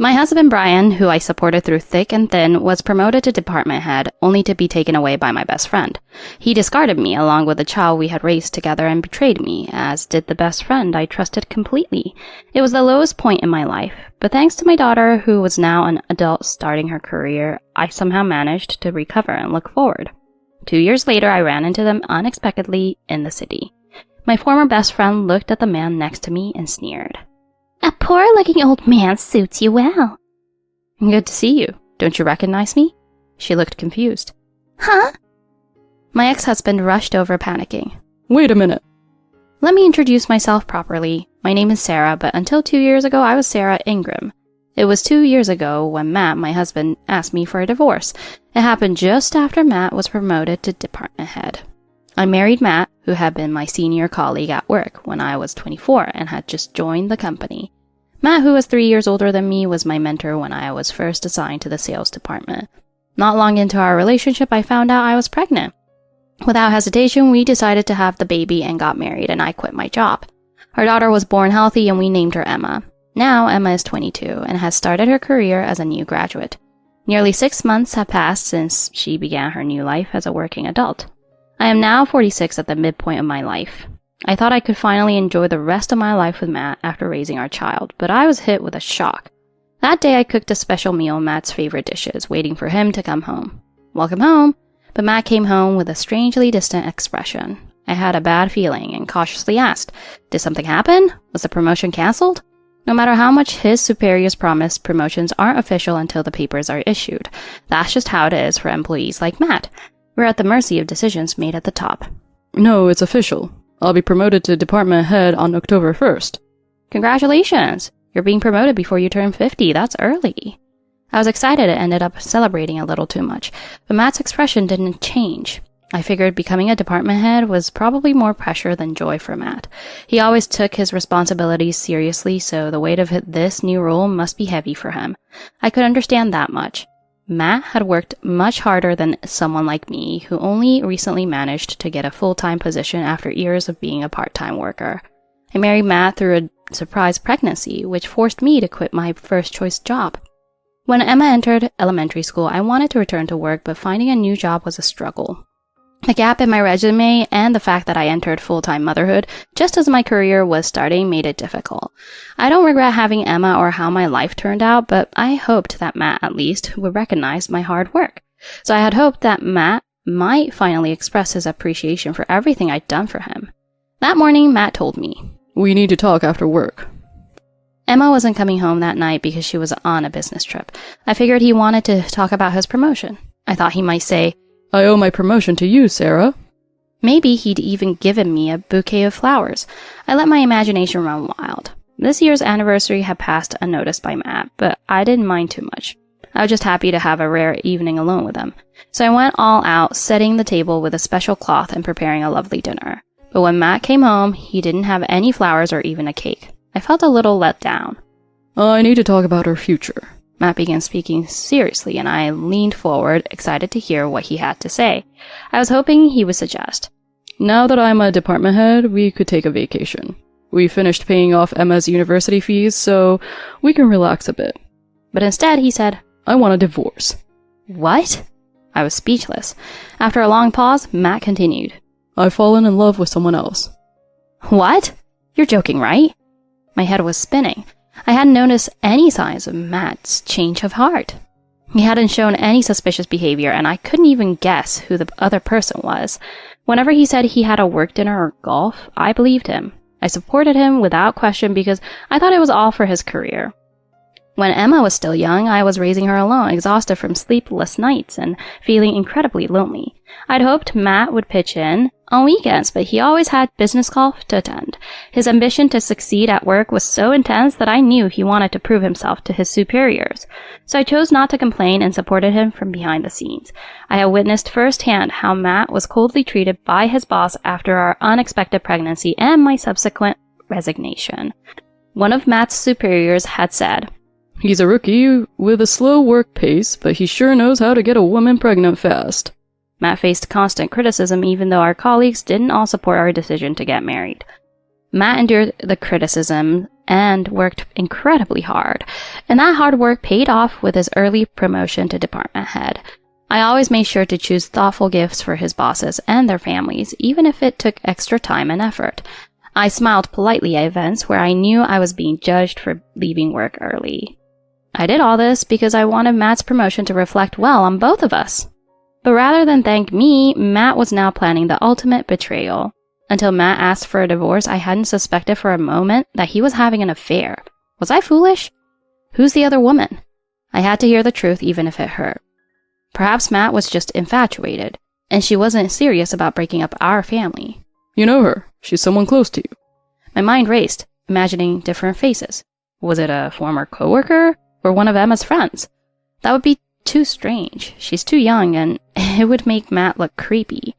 My husband Brian, who I supported through thick and thin, was promoted to department head, only to be taken away by my best friend. He discarded me along with the child we had raised together and betrayed me, as did the best friend I trusted completely. It was the lowest point in my life, but thanks to my daughter, who was now an adult starting her career, I somehow managed to recover and look forward. 2 years later, I ran into them unexpectedly in the city. My former best friend looked at the man next to me and sneered. "A poor-looking old man suits you well." "Good to see you. Don't you recognize me?" She looked confused. "Huh?" My ex-husband rushed over panicking. "Wait a minute." Let me introduce myself properly. My name is Sarah, but until 2 years ago, I was Sarah Ingram. It was 2 years ago when Matt, my husband, asked me for a divorce. It happened just after Matt was promoted to department head. I married Matt, who had been my senior colleague at work when I was 24 and had just joined the company. Matt, who was 3 years older than me, was my mentor when I was first assigned to the sales department. Not long into our relationship, I found out I was pregnant. Without hesitation, we decided to have the baby and got married, and I quit my job. Our daughter was born healthy, and we named her Emma. Now, Emma is 22 and has started her career as a new graduate. Nearly 6 months have passed since she began her new life as a working adult. I am now 46 at the midpoint of my life. I thought I could finally enjoy the rest of my life with Matt after raising our child, but I was hit with a shock. That day I cooked a special meal, Matt's favorite dishes, waiting for him to come home. Welcome home, but Matt came home with a strangely distant expression. I had a bad feeling and cautiously asked, "Did something happen? Was the promotion canceled?" No matter how much his superiors promise, promotions aren't official until the papers are issued. That's just how it is for employees like Matt. We're at the mercy of decisions made at the top. "No, it's official. I'll be promoted to department head on October 1st. "Congratulations! You're being promoted before you turn 50. That's early." I was excited and ended up celebrating a little too much, but Matt's expression didn't change. I figured becoming a department head was probably more pressure than joy for Matt. He always took his responsibilities seriously, so the weight of this new role must be heavy for him. I could understand that much. Matt had worked much harder than someone like me, who only recently managed to get a full-time position after years of being a part-time worker. I married Matt through a surprise pregnancy, which forced me to quit my first-choice job. When Emma entered elementary school, I wanted to return to work, but finding a new job was a struggle. The gap in my resume and the fact that I entered full-time motherhood just as my career was starting made it difficult. I don't regret having Emma or how my life turned out, but I hoped that Matt at least would recognize my hard work. So I had hoped that Matt might finally express his appreciation for everything I'd done for him. That morning, Matt told me, "We need to talk after work." Emma wasn't coming home that night because she was on a business trip. I figured he wanted to talk about his promotion. I thought he might say, "I owe my promotion to you, Sarah." Maybe he'd even given me a bouquet of flowers. I let my imagination run wild. This year's anniversary had passed unnoticed by Matt, but I didn't mind too much. I was just happy to have a rare evening alone with him. So I went all out, setting the table with a special cloth and preparing a lovely dinner. But when Matt came home, he didn't have any flowers or even a cake. I felt a little let down. "I need to talk about our future." Matt began speaking seriously, and I leaned forward, excited to hear what he had to say. I was hoping he would suggest, "Now that I'm a department head, we could take a vacation. We finished paying off Emma's university fees, so we can relax a bit." But instead he said, "I want a divorce." "What?" I was speechless. After a long pause, Matt continued, "I've fallen in love with someone else." "What? You're joking, right?" My head was spinning. I hadn't noticed any signs of Matt's change of heart. He hadn't shown any suspicious behavior, and I couldn't even guess who the other person was. Whenever he said he had a work dinner or golf, I believed him. I supported him without question because I thought it was all for his career. When Emma was still young, I was raising her alone, exhausted from sleepless nights and feeling incredibly lonely. I'd hoped Matt would pitch in on weekends, but he always had business golf to attend. His ambition to succeed at work was so intense that I knew he wanted to prove himself to his superiors. So I chose not to complain and supported him from behind the scenes. I had witnessed firsthand how Matt was coldly treated by his boss after our unexpected pregnancy and my subsequent resignation. One of Matt's superiors had said, "He's a rookie with a slow work pace, but he sure knows how to get a woman pregnant fast." Matt faced constant criticism even though our colleagues didn't all support our decision to get married. Matt endured the criticism and worked incredibly hard, and that hard work paid off with his early promotion to department head. I always made sure to choose thoughtful gifts for his bosses and their families, even if it took extra time and effort. I smiled politely at events where I knew I was being judged for leaving work early. I did all this because I wanted Matt's promotion to reflect well on both of us. But rather than thank me, Matt was now planning the ultimate betrayal. Until Matt asked for a divorce, I hadn't suspected for a moment that he was having an affair. Was I foolish? Who's the other woman? I had to hear the truth even if it hurt. Perhaps Matt was just infatuated, and she wasn't serious about breaking up our family. You know her. She's someone close to you. My mind raced, imagining different faces. Was it a former coworker or one of Emma's friends? That would be too strange. She's too young, and it would make Matt look creepy.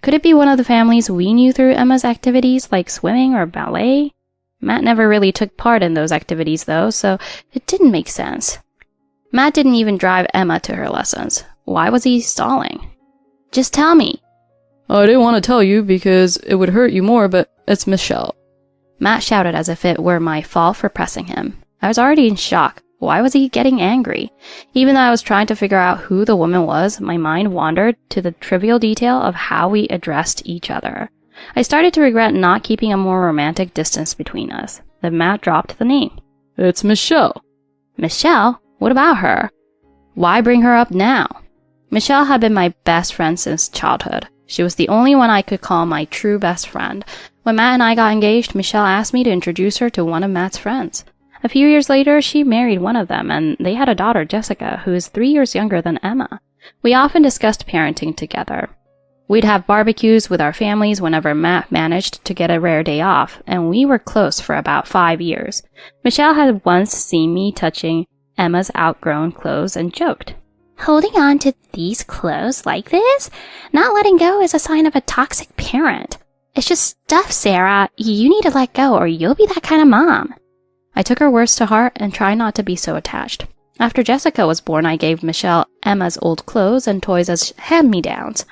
Could it be one of the families we knew through Emma's activities, like swimming or ballet? Matt never really took part in those activities, though, so it didn't make sense. Matt didn't even drive Emma to her lessons. Why was he stalling? Just tell me. I didn't want to tell you because it would hurt you more, but it's Michelle. Matt shouted as if it were my fault for pressing him. I was already in shock. Why was he getting angry? Even though I was trying to figure out who the woman was, my mind wandered to the trivial detail of how we addressed each other. I started to regret not keeping a more romantic distance between us. Then Matt dropped the name. It's Michelle. Michelle? What about her? Why bring her up now? Michelle had been my best friend since childhood. She was the only one I could call my true best friend. When Matt and I got engaged, Michelle asked me to introduce her to one of Matt's friends. A few years later, she married one of them, and they had a daughter, Jessica, who is 3 years younger than Emma. We often discussed parenting together. We'd have barbecues with our families whenever Matt managed to get a rare day off, and we were close for about 5 years. Michelle had once seen me touching Emma's outgrown clothes and joked, "Holding on to these clothes like this? Not letting go is a sign of a toxic parent. It's just stuff, Sarah. You need to let go or you'll be that kind of mom." I took her words to heart and tried not to be so attached. After Jessica was born, I gave Michelle Emma's old clothes and toys as hand-me-downs.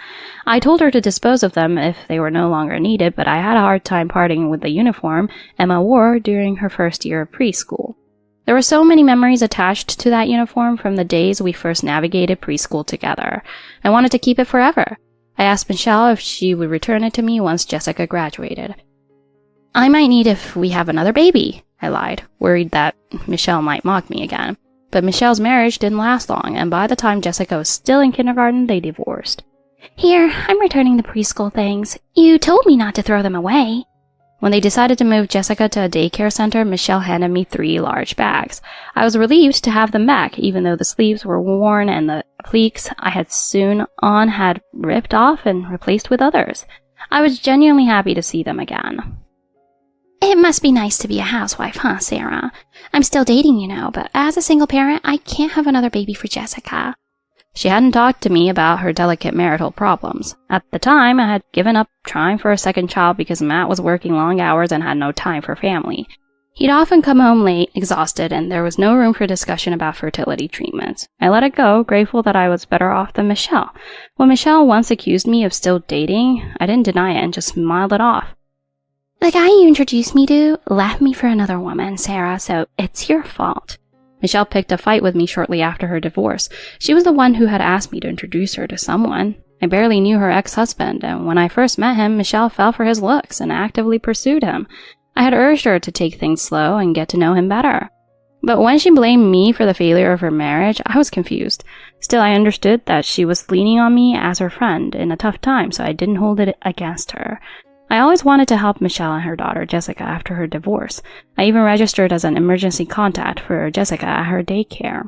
I told her to dispose of them if they were no longer needed, but I had a hard time parting with the uniform Emma wore during her first year of preschool. There were so many memories attached to that uniform from the days we first navigated preschool together. I wanted to keep it forever. I asked Michelle if she would return it to me once Jessica graduated. "I might need if we have another baby," I lied, worried that Michelle might mock me again. But Michelle's marriage didn't last long, and by the time Jessica was still in kindergarten, they divorced. "Here, I'm returning the preschool things. You told me not to throw them away." When they decided to move Jessica to a daycare center, Michelle handed me 3 large bags. I was relieved to have them back, even though the sleeves were worn and the pleats I had sewn on had ripped off and replaced with others. I was genuinely happy to see them again. "It must be nice to be a housewife, huh, Sarah? I'm still dating, you know, but as a single parent, I can't have another baby for Jessica." She hadn't talked to me about her delicate marital problems. At the time, I had given up trying for a second child because Matt was working long hours and had no time for family. He'd often come home late, exhausted, and there was no room for discussion about fertility treatments. I let it go, grateful that I was better off than Michelle. When Michelle once accused me of still dating, I didn't deny it and just smiled it off. "The guy you introduced me to left me for another woman, Sarah, so it's your fault." Michelle picked a fight with me shortly after her divorce. She was the one who had asked me to introduce her to someone. I barely knew her ex-husband, and when I first met him, Michelle fell for his looks and actively pursued him. I had urged her to take things slow and get to know him better. But when she blamed me for the failure of her marriage, I was confused. Still, I understood that she was leaning on me as her friend in a tough time, so I didn't hold it against her. I always wanted to help Michelle and her daughter, Jessica, after her divorce. I even registered as an emergency contact for Jessica at her daycare.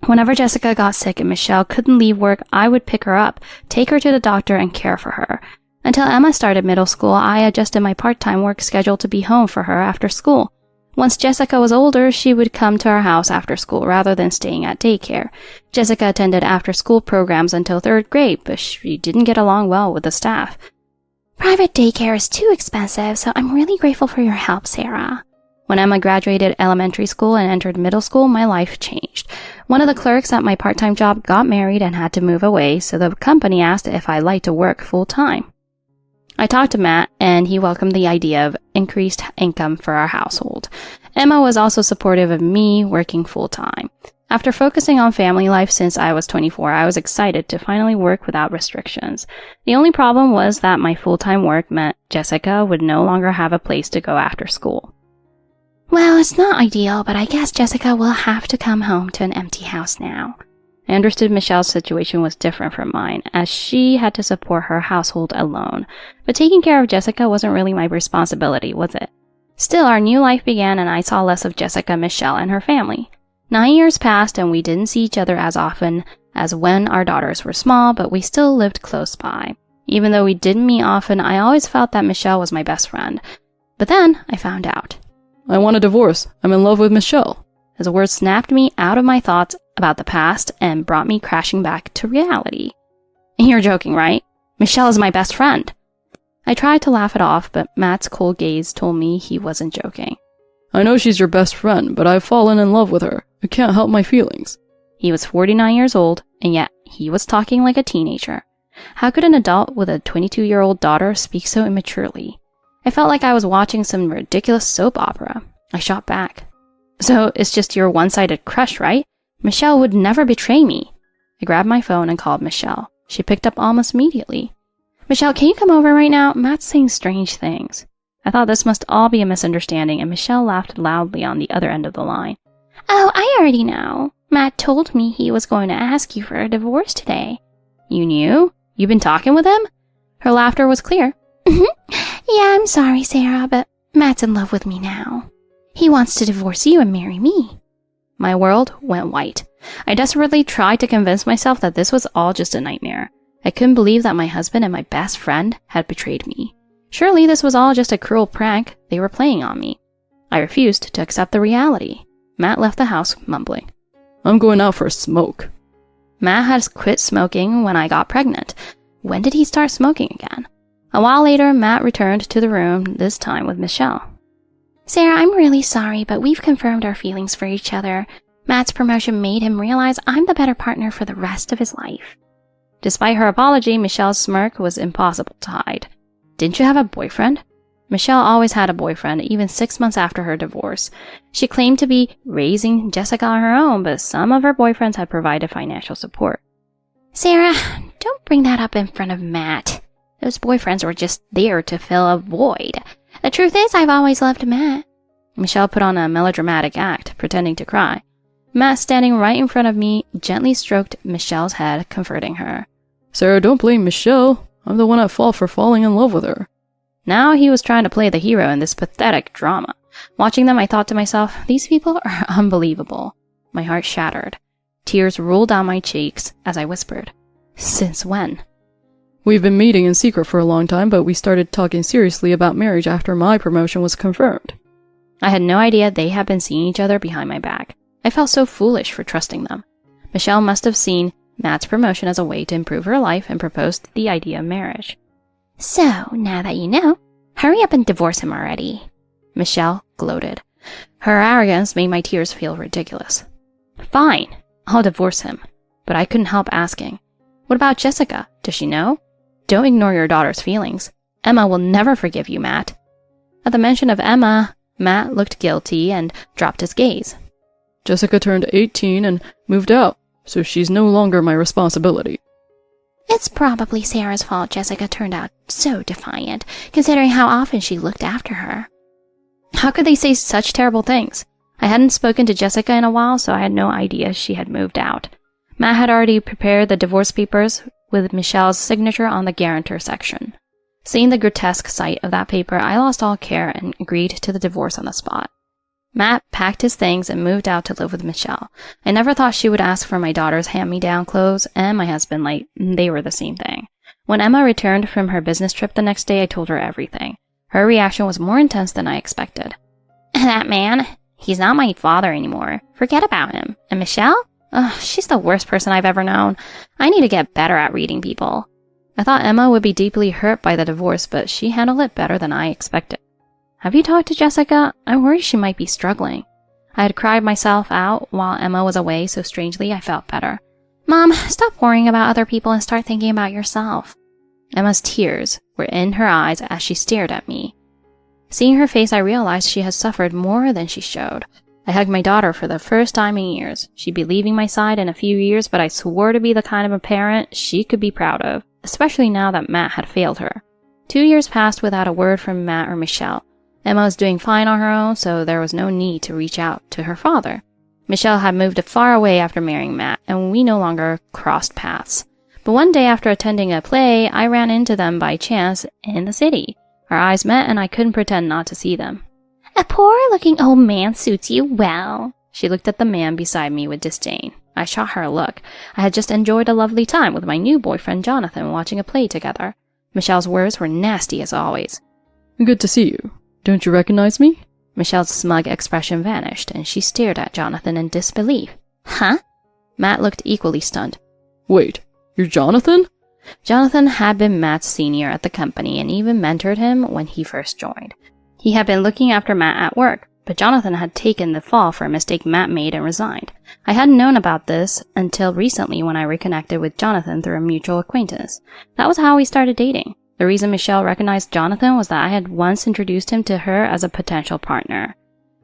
Whenever Jessica got sick and Michelle couldn't leave work, I would pick her up, take her to the doctor, and care for her. Until Emma started middle school, I adjusted my part-time work schedule to be home for her after school. Once Jessica was older, she would come to our house after school rather than staying at daycare. Jessica attended after-school programs until 3rd grade, but she didn't get along well with the staff. "Private daycare is too expensive, so I'm really grateful for your help, Sarah." When Emma graduated elementary school and entered middle school, my life changed. One of the clerks at my part-time job got married and had to move away, so the company asked if I'd like to work full-time. I talked to Matt, and he welcomed the idea of increased income for our household. Emma was also supportive of me working full-time. After focusing on family life since I was 24, I was excited to finally work without restrictions. The only problem was that my full-time work meant Jessica would no longer have a place to go after school. Well, it's not ideal, but I guess Jessica will have to come home to an empty house now. I understood Michelle's situation was different from mine, as she had to support her household alone. But taking care of Jessica wasn't really my responsibility, was it? Still, our new life began, and I saw less of Jessica, Michelle, and her family. 9 years passed, and we didn't see each other as often as when our daughters were small, but we still lived close by. Even though we didn't meet often, I always felt that Michelle was my best friend. But then, I found out. I want a divorce. I'm in love with Michelle. His words snapped me out of my thoughts about the past and brought me crashing back to reality. You're joking, right? Michelle is my best friend. I tried to laugh it off, but Matt's cold gaze told me he wasn't joking. I know she's your best friend, but I've fallen in love with her. I can't help my feelings. He was 49 years old, and yet he was talking like a teenager. How could an adult with a 22-year-old daughter speak so immaturely? I felt like I was watching some ridiculous soap opera. I shot back. So it's just your one-sided crush, right? Michelle would never betray me. I grabbed my phone and called Michelle. She picked up almost immediately. Michelle, can you come over right now? Matt's saying strange things. I thought this must all be a misunderstanding, and Michelle laughed loudly on the other end of the line. Oh, I already know. Matt told me he was going to ask you for a divorce today. You knew? You've been talking with him? Her laughter was clear. Yeah, I'm sorry, Sarah, but Matt's in love with me now. He wants to divorce you and marry me. My world went white. I desperately tried to convince myself that this was all just a nightmare. I couldn't believe that my husband and my best friend had betrayed me. Surely this was all just a cruel prank they were playing on me. I refused to accept the reality. Matt left the house mumbling. I'm going out for a smoke. Matt had quit smoking when I got pregnant. When did he start smoking again? A while later, Matt returned to the room, this time with Michelle. Sarah, I'm really sorry, but we've confirmed our feelings for each other. Matt's promotion made him realize I'm the better partner for the rest of his life. Despite her apology, Michelle's smirk was impossible to hide. Didn't you have a boyfriend? Michelle always had a boyfriend, even 6 months after her divorce. She claimed to be raising Jessica on her own, but some of her boyfriends had provided financial support. Sarah, don't bring that up in front of Matt. Those boyfriends were just there to fill a void. The truth is, I've always loved Matt. Michelle put on a melodramatic act, pretending to cry. Matt, standing right in front of me, gently stroked Michelle's head, comforting her. Sarah, don't blame Michelle. I'm the one at fault for falling in love with her. Now he was trying to play the hero in this pathetic drama. Watching them, I thought to myself, these people are unbelievable. My heart shattered. Tears rolled down my cheeks as I whispered, Since when? We've been meeting in secret for a long time, but we started talking seriously about marriage after my promotion was confirmed. I had no idea they had been seeing each other behind my back. I felt so foolish for trusting them. Michelle must have seen Matt's promotion as a way to improve her life and proposed the idea of marriage. So, now that you know, hurry up and divorce him already. Michelle gloated. Her arrogance made my tears feel ridiculous. Fine, I'll divorce him. But I couldn't help asking, what about Jessica? Does she know? Don't ignore your daughter's feelings. Emma will never forgive you, Matt. At the mention of Emma, Matt looked guilty and dropped his gaze. Jessica turned 18 and moved out, so she's no longer my responsibility. It's probably Sarah's fault Jessica turned out so defiant, considering how often she looked after her. How could they say such terrible things? I hadn't spoken to Jessica in a while, so I had no idea she had moved out. Matt had already prepared the divorce papers with Michelle's signature on the guarantor section. Seeing the grotesque sight of that paper, I lost all care and agreed to the divorce on the spot. Matt packed his things and moved out to live with Michelle. I never thought she would ask for my daughter's hand-me-down clothes, and my husband, like, they were the same thing. When Emma returned from her business trip the next day, I told her everything. Her reaction was more intense than I expected. That man, he's not my father anymore. Forget about him. And Michelle? Ugh, she's the worst person I've ever known. I need to get better at reading people. I thought Emma would be deeply hurt by the divorce, but she handled it better than I expected. Have you talked to Jessica? I worry she might be struggling. I had cried myself out while Emma was away, so strangely I felt better. Mom, stop worrying about other people and start thinking about yourself. Emma's tears were in her eyes as she stared at me. Seeing her face, I realized she had suffered more than she showed. I hugged my daughter for the first time in years. She'd be leaving my side in a few years, but I swore to be the kind of a parent she could be proud of, especially now that Matt had failed her. 2 years passed without a word from Matt or Michelle. Emma was doing fine on her own, so there was no need to reach out to her father. Michelle had moved far away after marrying Matt, and we no longer crossed paths. But one day after attending a play, I ran into them by chance in the city. Our eyes met, and I couldn't pretend not to see them. "A poor-looking old man suits you well." She looked at the man beside me with disdain. I shot her a look. I had just enjoyed a lovely time with my new boyfriend Jonathan watching a play together. Michelle's words were nasty as always. Good to see you. Don't you recognize me? Michelle's smug expression vanished, and she stared at Jonathan in disbelief. Huh? Matt looked equally stunned. Wait, you're Jonathan? Jonathan had been Matt's senior at the company and even mentored him when he first joined. He had been looking after Matt at work, but Jonathan had taken the fall for a mistake Matt made and resigned. I hadn't known about this until recently when I reconnected with Jonathan through a mutual acquaintance. That was how we started dating. The reason Michelle recognized Jonathan was that I had once introduced him to her as a potential partner.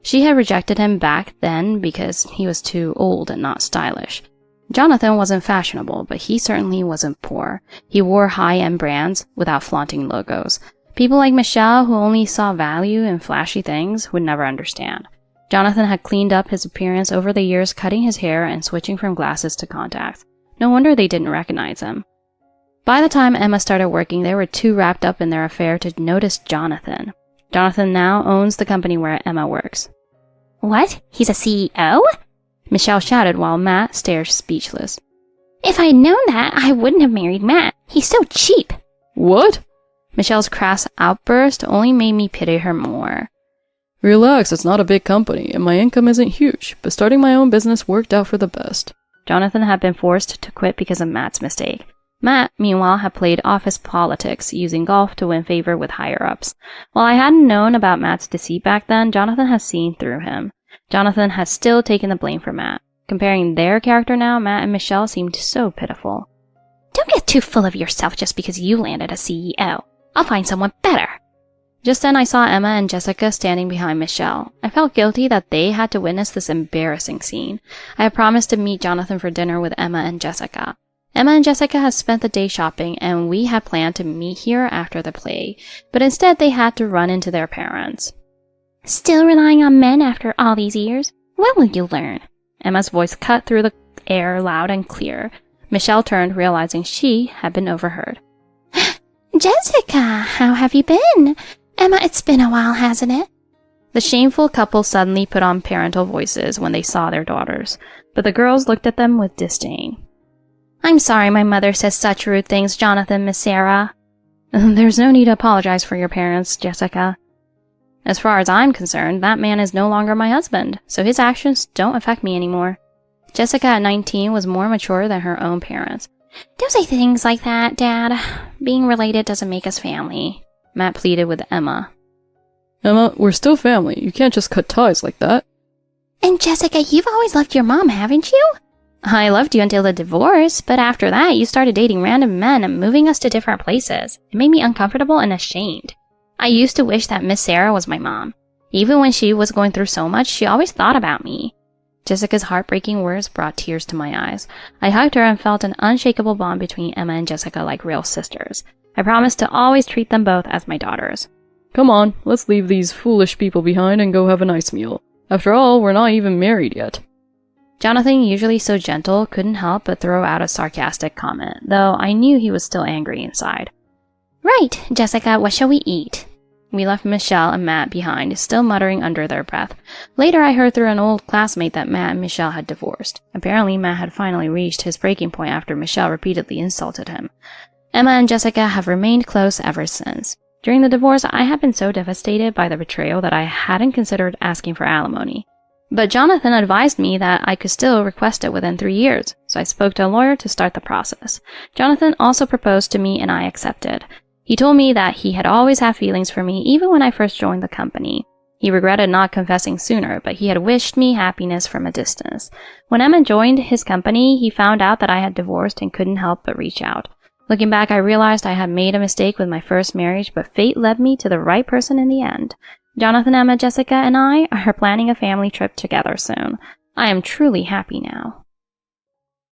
She had rejected him back then because he was too old and not stylish. Jonathan wasn't fashionable, but he certainly wasn't poor. He wore high-end brands without flaunting logos. People like Michelle, who only saw value in flashy things, would never understand. Jonathan had cleaned up his appearance over the years, cutting his hair and switching from glasses to contacts. No wonder they didn't recognize him. By the time Emma started working, they were too wrapped up in their affair to notice Jonathan. Jonathan now owns the company where Emma works. What? He's a CEO? Michelle shouted while Matt stared speechless. If I'd known that, I wouldn't have married Matt. He's so cheap. What? Michelle's crass outburst only made me pity her more. Relax, it's not a big company, and my income isn't huge, but starting my own business worked out for the best. Jonathan had been forced to quit because of Matt's mistake. Matt, meanwhile, had played office politics, using golf to win favor with higher-ups. While I hadn't known about Matt's deceit back then, Jonathan had seen through him. Jonathan had still taken the blame for Matt. Comparing their character now, Matt and Michelle seemed so pitiful. Don't get too full of yourself just because you landed a CEO. I'll find someone better. Just then I saw Emma and Jessica standing behind Michelle. I felt guilty that they had to witness this embarrassing scene. I had promised to meet Jonathan for dinner with Emma and Jessica. Emma and Jessica had spent the day shopping, and we had planned to meet here after the play, but instead they had to run into their parents. Still relying on men after all these years? When will you learn? Emma's voice cut through the air loud and clear. Michelle turned, realizing she had been overheard. Jessica, how have you been? Emma, it's been a while, hasn't it? The shameful couple suddenly put on parental voices when they saw their daughters, but the girls looked at them with disdain. I'm sorry my mother says such rude things, Jonathan, Miss Sarah. There's no need to apologize for your parents, Jessica. As far as I'm concerned, that man is no longer my husband, so his actions don't affect me anymore. Jessica at 19 was more mature than her own parents. Don't say things like that, Dad. Being related doesn't make us family. Matt pleaded with Emma. Emma, we're still family. You can't just cut ties like that. And Jessica, you've always loved your mom, haven't you? I loved you until the divorce, but after that you started dating random men and moving us to different places. It made me uncomfortable and ashamed. I used to wish that Miss Sarah was my mom. Even when she was going through so much, she always thought about me. Jessica's heartbreaking words brought tears to my eyes. I hugged her and felt an unshakable bond between Emma and Jessica like real sisters. I promised to always treat them both as my daughters. Come on, let's leave these foolish people behind and go have a nice meal. After all, we're not even married yet. Jonathan, usually so gentle, couldn't help but throw out a sarcastic comment, though I knew he was still angry inside. Right, Jessica, what shall we eat? We left Michelle and Matt behind, still muttering under their breath. Later I heard through an old classmate that Matt and Michelle had divorced. Apparently Matt had finally reached his breaking point after Michelle repeatedly insulted him. Emma and Jessica have remained close ever since. During the divorce, I had been so devastated by the betrayal that I hadn't considered asking for alimony. But Jonathan advised me that I could still request it within 3 years, so I spoke to a lawyer to start the process. Jonathan also proposed to me and I accepted. He told me that he had always had feelings for me even when I first joined the company. He regretted not confessing sooner, but he had wished me happiness from a distance. When Emma joined his company, he found out that I had divorced and couldn't help but reach out. Looking back, I realized I had made a mistake with my first marriage, but fate led me to the right person in the end. Jonathan, Emma, Jessica, and I are planning a family trip together soon. I am truly happy now.